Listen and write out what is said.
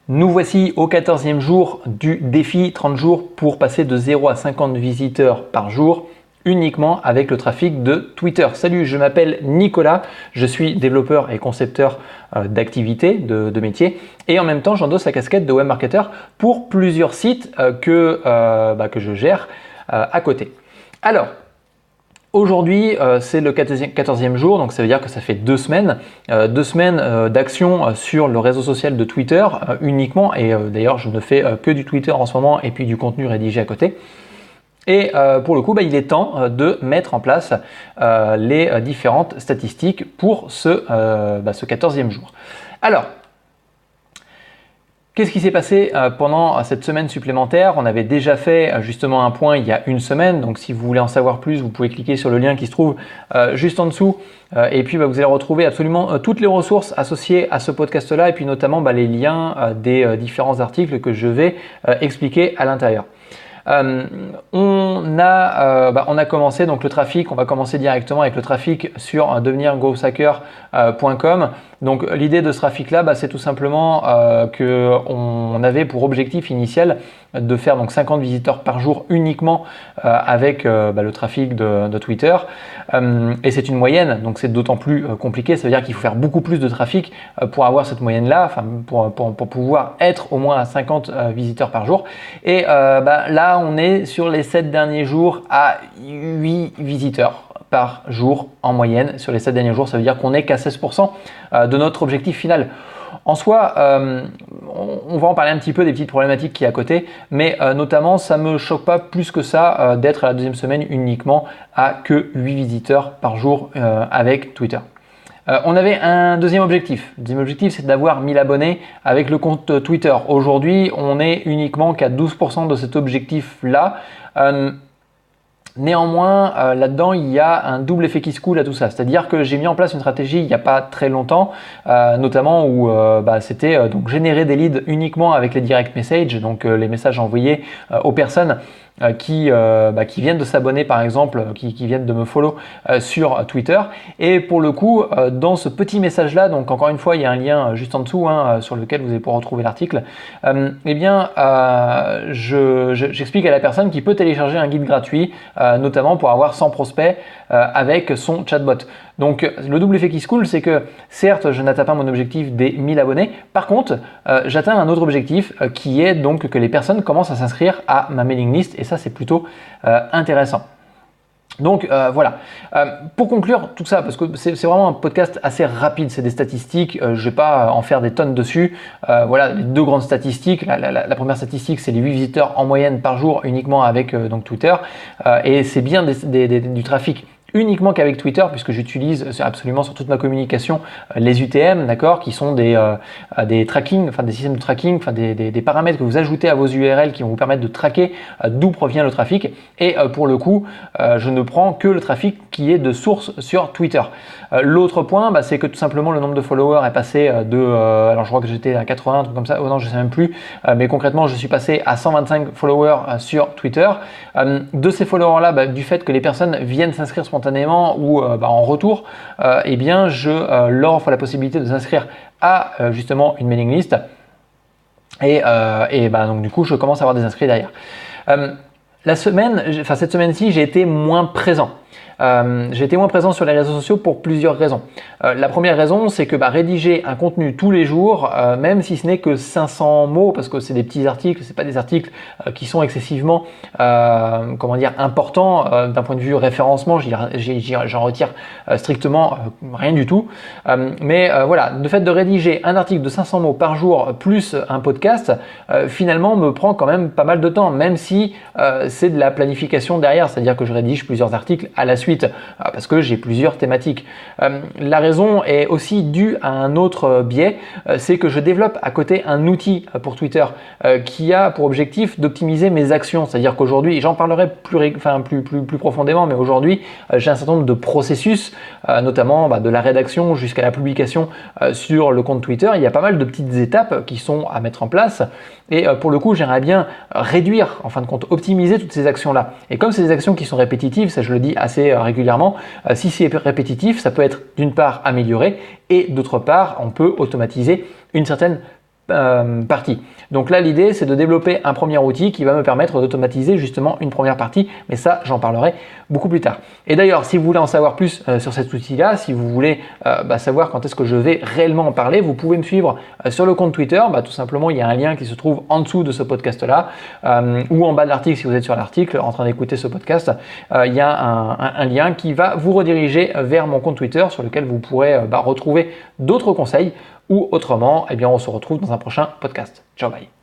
Nous voici au 14e jour du défi 30 jours pour passer de 0 à 50 visiteurs par jour uniquement avec le trafic de Twitter. Salut, je m'appelle Nicolas, je suis développeur et concepteur d'activités, de métiers et en même temps j'endosse la casquette de web marketer pour plusieurs sites que je gère à côté. Alors, aujourd'hui, c'est le 14e jour, donc ça veut dire que ça fait 2 semaines, d'action sur le réseau social de Twitter uniquement. Et d'ailleurs, je ne fais que du Twitter en ce moment et puis du contenu rédigé à côté. Et pour le coup, il est temps de mettre en place les différentes statistiques pour ce 14e jour. Alors, qu'est-ce qui s'est passé pendant cette semaine supplémentaire? On avait déjà fait justement un point il y a une semaine, donc si vous voulez en savoir plus, vous pouvez cliquer sur le lien qui se trouve juste en dessous et puis vous allez retrouver absolument toutes les ressources associées à ce podcast-là et puis notamment les liens des différents articles que je vais expliquer à l'intérieur. On a commencé donc le trafic, on va commencer directement avec le trafic sur devenirgrowthhacker.com. Donc l'idée de ce trafic là, c'est tout simplement qu'on avait pour objectif initial de faire donc 50 visiteurs par jour uniquement avec le trafic de Twitter. Et c'est une moyenne, donc c'est d'autant plus compliqué, ça veut dire qu'il faut faire beaucoup plus de trafic pour avoir cette moyenne là, pour pouvoir être au moins à 50 visiteurs par jour. Et là on est sur les 7 derniers jours à 8 visiteurs par jour en moyenne. Sur les 7 derniers jours, ça veut dire qu'on n'est qu'à 16% de notre objectif final. En soi, on va en parler un petit peu des petites problématiques qui est à côté, mais notamment ça me choque pas plus que ça d'être à la deuxième semaine uniquement à que 8 visiteurs par jour avec Twitter. On avait un deuxième objectif. Le deuxième objectif, c'est d'avoir 1000 abonnés avec le compte Twitter. Aujourd'hui, on est uniquement qu'à 12% de cet objectif-là. Néanmoins, là-dedans, il y a un double effet qui se coule à tout ça. C'est-à-dire que j'ai mis en place une stratégie il n'y a pas très longtemps, notamment où c'était donc générer des leads uniquement avec les direct messages, donc les messages envoyés aux personnes qui viennent de s'abonner par exemple, qui viennent de me follow sur Twitter. Et pour le coup, dans ce petit message là, donc encore une fois il y a un lien juste en dessous sur lequel vous allez pouvoir retrouver l'article, j'explique à la personne qu'il peut télécharger un guide gratuit, notamment pour avoir 100 prospects avec son chatbot. Donc le double effet qui se coule, c'est que certes je n'atteins pas mon objectif des 1000 abonnés, par contre j'atteins un autre objectif qui est donc que les personnes commencent à s'inscrire à ma mailing list et ça c'est plutôt intéressant. Donc voilà, pour conclure tout ça, parce que c'est vraiment un podcast assez rapide, c'est des statistiques, je ne vais pas en faire des tonnes dessus. Voilà les deux grandes statistiques. La première statistique, c'est les 8 visiteurs en moyenne par jour uniquement avec donc Twitter, et c'est bien du trafic uniquement qu'avec Twitter, puisque j'utilise absolument sur toute ma communication les UTM, d'accord, qui sont des tracking, enfin des systèmes de tracking, enfin des paramètres que vous ajoutez à vos URL qui vont vous permettre de traquer d'où provient le trafic. Et pour le coup, je ne prends que le trafic qui est de source sur Twitter. L'autre point, c'est que tout simplement le nombre de followers est passé alors je crois que j'étais à 80, un truc comme ça, oh non je sais même plus, mais concrètement je suis passé à 125 followers sur Twitter. De ces followers là, du fait que les personnes viennent s'inscrire spontanément ou en retour, je leur offre la possibilité de s'inscrire à justement une mailing list et donc du coup je commence à avoir des inscrits derrière. Cette semaine-ci, j'ai été moins présent. J'ai été moins présent sur les réseaux sociaux pour plusieurs raisons. La première raison, c'est que rédiger un contenu tous les jours, même si ce n'est que 500 mots, parce que c'est des petits articles, c'est pas des articles qui sont excessivement importants d'un point de vue référencement, j'en retire strictement rien du tout. Mais voilà, le fait de rédiger un article de 500 mots par jour plus un podcast, finalement me prend quand même pas mal de temps, même si c'est de la planification derrière, c'est-à-dire que je rédige plusieurs articles à la suite parce que j'ai plusieurs thématiques. La raison est aussi due à un autre biais, c'est que je développe à côté un outil pour Twitter qui a pour objectif d'optimiser mes actions, c'est-à-dire qu'aujourd'hui, j'en parlerai plus profondément, mais aujourd'hui j'ai un certain nombre de processus, notamment de la rédaction jusqu'à la publication sur le compte Twitter. Il y a pas mal de petites étapes qui sont à mettre en place et pour le coup j'aimerais bien réduire, en fin de compte optimiser toutes ces actions-là. Et comme c'est des actions qui sont répétitives, ça je le dis assez régulièrement, si c'est répétitif, ça peut être d'une part amélioré et d'autre part, on peut automatiser une certaine partie. Donc là, l'idée, c'est de développer un premier outil qui va me permettre d'automatiser justement une première partie, mais ça, j'en parlerai beaucoup plus tard. Et d'ailleurs, si vous voulez en savoir plus sur cet outil-là, si vous voulez savoir quand est-ce que je vais réellement en parler, vous pouvez me suivre sur le compte Twitter. Tout simplement, il y a un lien qui se trouve en dessous de ce podcast-là, ou en bas de l'article si vous êtes sur l'article en train d'écouter ce podcast. Il y a un lien qui va vous rediriger vers mon compte Twitter sur lequel vous pourrez retrouver d'autres conseils. Ou autrement, on se retrouve dans un prochain podcast. Ciao, bye.